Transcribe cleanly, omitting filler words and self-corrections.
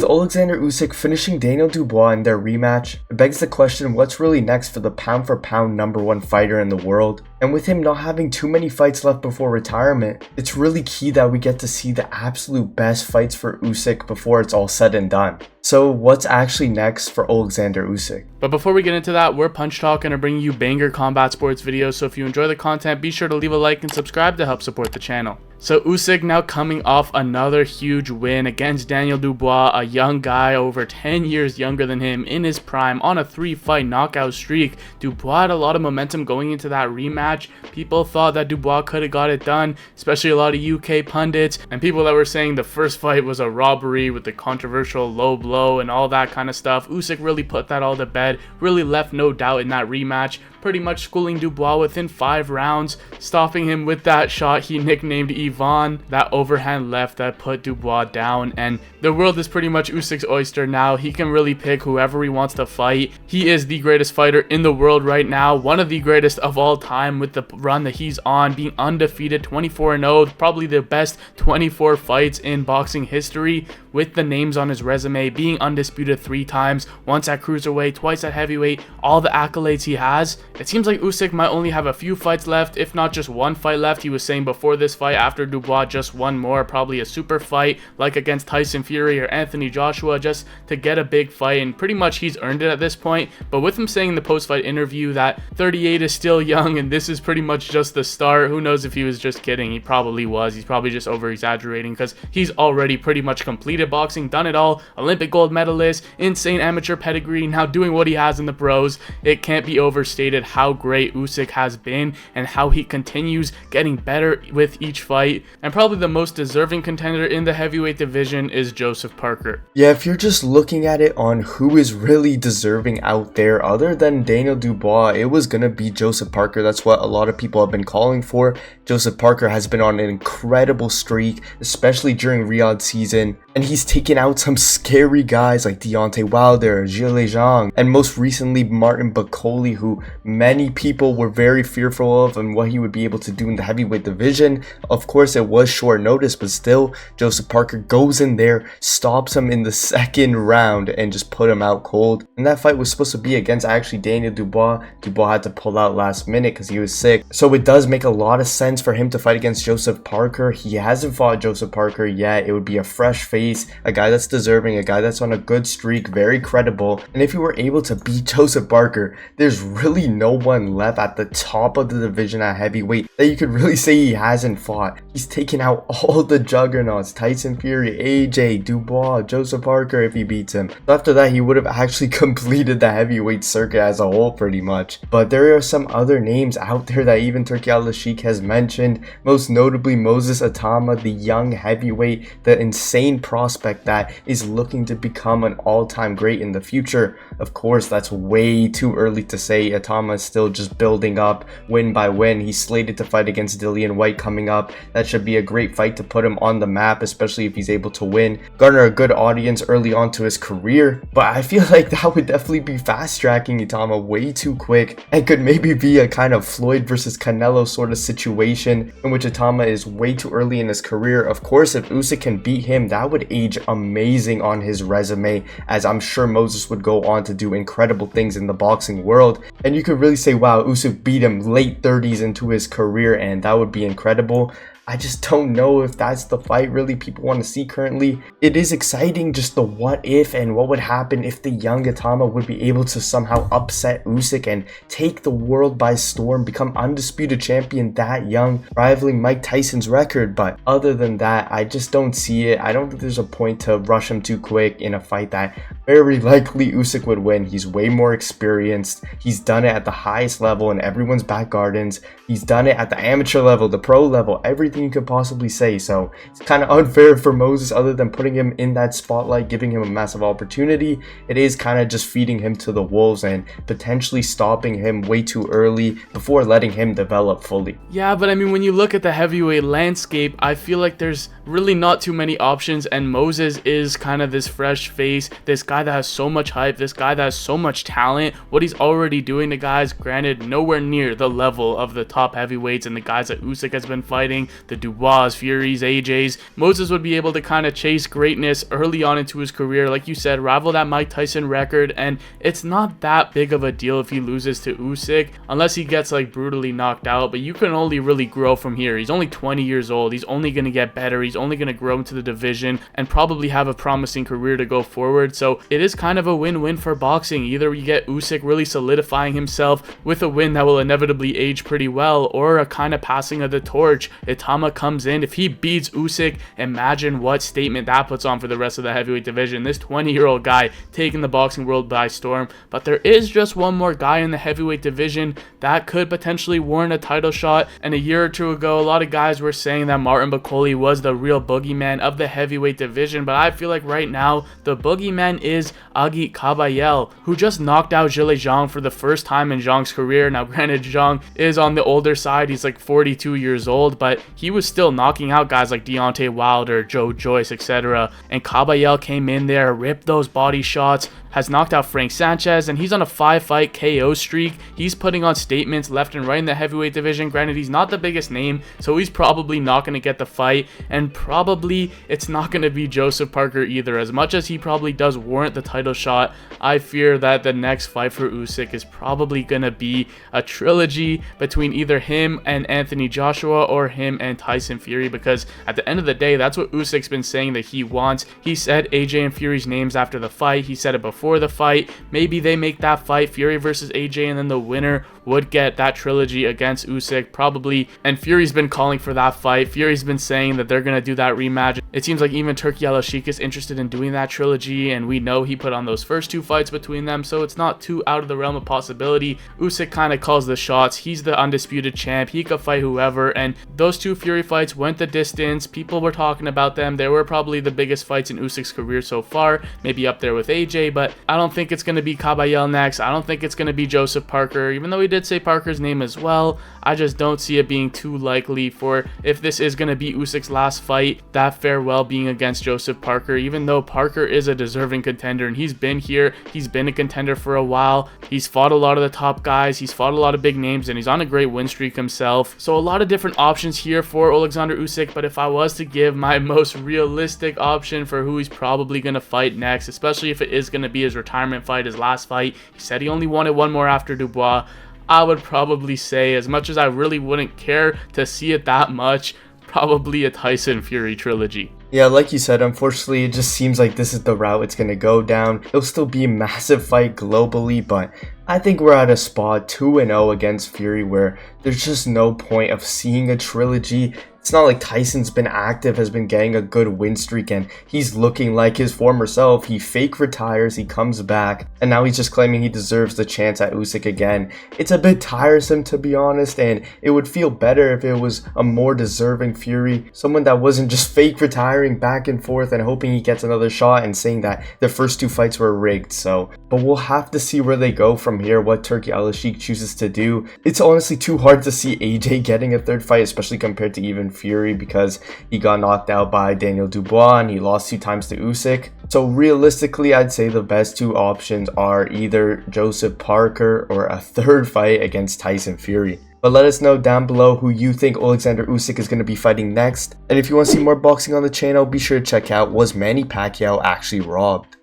with Oleksandr Usyk finishing Daniel Dubois in their rematch, it begs the question what's really next for the pound for pound #1 fighter in the world. And with him not having too many fights left before retirement, it's really key that we get to see the absolute best fights for Usyk before it's all said and done. So what's actually next for Oleksandr Usyk? But before we get into that, we're Punch Talk and are bringing you banger combat sports videos, so if you enjoy the content, be sure to leave a like and subscribe to help support the channel. So Usyk now coming off another huge win against Daniel Dubois, a young guy over 10 years younger than him in his prime on a 3-fight knockout streak. Dubois had a lot of momentum going into that rematch. People thought that Dubois could have got it done, especially a lot of UK pundits and people that were saying the first fight was a robbery with the controversial low blow and all that kind of stuff. Usyk really put that all to bed, really left no doubt in that rematch, pretty much schooling Dubois within 5 rounds, stopping him with that shot he nicknamed Ivan, that overhand left that put Dubois down. And the world is pretty much Usyk's oyster now. He can really pick whoever he wants to fight. He is the greatest fighter in the world right now, one of the greatest of all time with the run that he's on, being undefeated, 24-0, probably the best 24 fights in boxing history, with the names on his resume, being undisputed 3 times, once at cruiserweight, twice at heavyweight, all the accolades he has. It seems like Usyk might only have a few fights left, if not just 1 fight left. He was saying before this fight, after Dubois, just 1 more, probably a super fight like against Tyson Fury or Anthony Joshua, just to get a big fight, and pretty much he's earned it at this point. But with him saying in the post-fight interview that 38 is still young and this is pretty much just the start, who knows if he was just kidding. He probably was. He's probably just over-exaggerating, because he's already pretty much completed boxing, done it all, Olympic gold medalist, insane amateur pedigree, now doing what he has in the pros. It can't be overstated how great Usyk has been and how he continues getting better with each fight. And probably the most deserving contender in the heavyweight division is Joseph Parker. Yeah, if you're just looking at it on who is really deserving out there other than Daniel Dubois, it was gonna be Joseph Parker. That's what a lot of people have been calling for. Joseph Parker has been on an incredible streak, especially during Riyadh season, and he's taken out some scary guys like Deontay Wilder, Zhilei Zhang, and most recently Martin Bakole, who many people were very fearful of and what he would be able to do in the heavyweight division. Of course, it was short notice, but still, Joseph Parker goes in there, stops him in the 2nd round, and just put him out cold. And that fight was supposed to be against actually Daniel Dubois. Dubois had to pull out last minute because he was sick. So it does make a lot of sense for him to fight against Joseph Parker. He hasn't fought Joseph Parker yet. It would be a fresh face, a guy that's deserving, a guy that's on a good streak, very credible. And if you were able to beat Joseph Parker, there's really no one left at the top of the division at heavyweight that you could really say he hasn't fought. He's taken out all the juggernauts: Tyson Fury, AJ, Dubois, Joseph Parker if he beats him. After that, he would have actually completed the heavyweight circuit as a whole pretty much. But there are some other names out there that even Turki Al-Sheikh has mentioned, most notably Moses Atama, the young heavyweight, the insane prospect that is looking to become an all-time great in the future. Of course, that's way too early to say. Atama is still just building up win by win. He's slated to fight against Dillian White coming up. That should be a great fight to put him on the map, especially if he's able to win, garner a good audience early on to his career. But I feel like that would definitely be fast-tracking Atama way too quick, and could maybe be a kind of Floyd versus Canelo sort of situation in which Atama is way too early in his career. Of course, if Usyk can beat him, that would age amazing on his resume, as I'm sure Moses would go on to do incredible things in the boxing world. And you could really say, wow, Usyk beat him late 30s into his career, and that would be incredible. I just don't know if that's the fight really people want to see currently. It is exciting, just the what if and what would happen if the young Atama would be able to somehow upset Usyk and take the world by storm, become undisputed champion that young, rivaling Mike Tyson's record. But other than that, I just don't see it. I don't think there's a point to rush him too quick in a fight that very likely Usyk would win. He's way more experienced. He's done it at the highest level in everyone's back gardens. He's done it at the amateur level, the pro level, everything you could possibly say. So it's kind of unfair for Moses, other than putting him in that spotlight, giving him a massive opportunity. It is kind of just feeding him to the wolves and potentially stopping him way too early before letting him develop fully. Yeah, but I mean, when you look at the heavyweight landscape, I feel like there's really not too many options, and Moses is kind of this fresh face, this guy that has so much hype, this guy that has so much talent. What he's already doing to guys, granted nowhere near the level of the top heavyweights and the guys that Usyk has been fighting, the Dubois, Furies, AJs. Moses would be able to kind of chase greatness early on into his career, like you said, rival that Mike Tyson record, and it's not that big of a deal if he loses to Usyk, unless he gets like brutally knocked out, but you can only really grow from here. He's only 20 years old. He's only going to get better. He's only going to grow into the division and probably have a promising career to go forward. So it is kind of a win-win for boxing. Either you get Usyk really solidifying himself with a win that will inevitably age pretty well, or a kind of passing of the torch. Itama comes in. If he beats Usyk, imagine what statement that puts on for the rest of the heavyweight division. This 20-year-old guy taking the boxing world by storm. But there is just one more guy in the heavyweight division that could potentially warrant a title shot. And a year or two ago, a lot of guys were saying that Martin Bakole was the real boogeyman of the heavyweight division, but I feel like right now the boogeyman is Agit Kabayel, who just knocked out Zhile Zhang for the first time in Zhang's career. Now granted, Zhang is on the older side, he's like 42 years old, but he was still knocking out guys like Deontay Wilder, Joe Joyce, etc. And Kabayel came in there, ripped those body shots, has knocked out Frank Sanchez, and he's on a 5-fight KO streak. He's putting on statements left and right in the heavyweight division. Granted, he's not the biggest name, so he's probably not going to get the fight, and probably it's not going to be Joseph Parker either. As much as he probably does warrant the title shot, I fear that the next fight for Usyk is probably going to be a trilogy between either him and Anthony Joshua or him and Tyson Fury, because at the end of the day, that's what Usyk's been saying that he wants. He said AJ and Fury's names after the fight. He said it before the fight. Maybe they make that fight, Fury versus AJ, and then the winner would get that trilogy against Usyk, probably. And Fury's been calling for that fight. Fury's been saying that they're going to do that rematch. It seems like even Turki Al-Ashik is interested in doing that trilogy, and we know he put on those first two fights between them, so it's not too out of the realm of possibility. Usyk kind of calls the shots. He's the undisputed champ. He could fight whoever, and those two Fury fights went the distance. People were talking about them. They were probably the biggest fights in Usyk's career so far, maybe up there with AJ, but I don't think it's going to be Kabayel next. I don't think it's going to be Joseph Parker, even though he did say Parker's name as well. I just don't see it being too likely for, if this is going to be Usyk's last fight, that farewell being against Joseph Parker, even though Parker is a deserving contender and he's been here, he's been a contender for a while, he's fought a lot of the top guys, he's fought a lot of big names, and he's on a great win streak himself. So a lot of different options here for Oleksandr Usyk, but if I was to give my most realistic option for who he's probably going to fight next, especially if it is going to be his retirement fight, his last fight, he said he only wanted one more after Dubois, I would probably say, as much as I really wouldn't care to see it that much, probably a Tyson Fury trilogy. Yeah, like you said, unfortunately, it just seems like this is the route it's going to go down. It'll still be a massive fight globally, but I think we're at a spot 2-0 against Fury where there's just no point of seeing a trilogy. It's not like Tyson's been active, has been getting a good win streak, and he's looking like his former self. He fake retires, he comes back, and now he's just claiming he deserves the chance at Usyk again. It's a bit tiresome, to be honest, and it would feel better if it was a more deserving Fury, someone that wasn't just fake retiring back and forth and hoping he gets another shot and saying that the first two fights were rigged. But we'll have to see where they go from here, what Turki Al-Ashik chooses to do. It's honestly too hard to see AJ getting a third fight, especially compared to even Fury, because he got knocked out by Daniel Dubois and he lost 2 times to Usyk. So realistically, I'd say the best 2 options are either Joseph Parker or a third fight against Tyson Fury. But let us know down below who you think Oleksandr Usyk is going to be fighting next. And if you want to see more boxing on the channel, be sure to check out Was Manny Pacquiao Actually Robbed?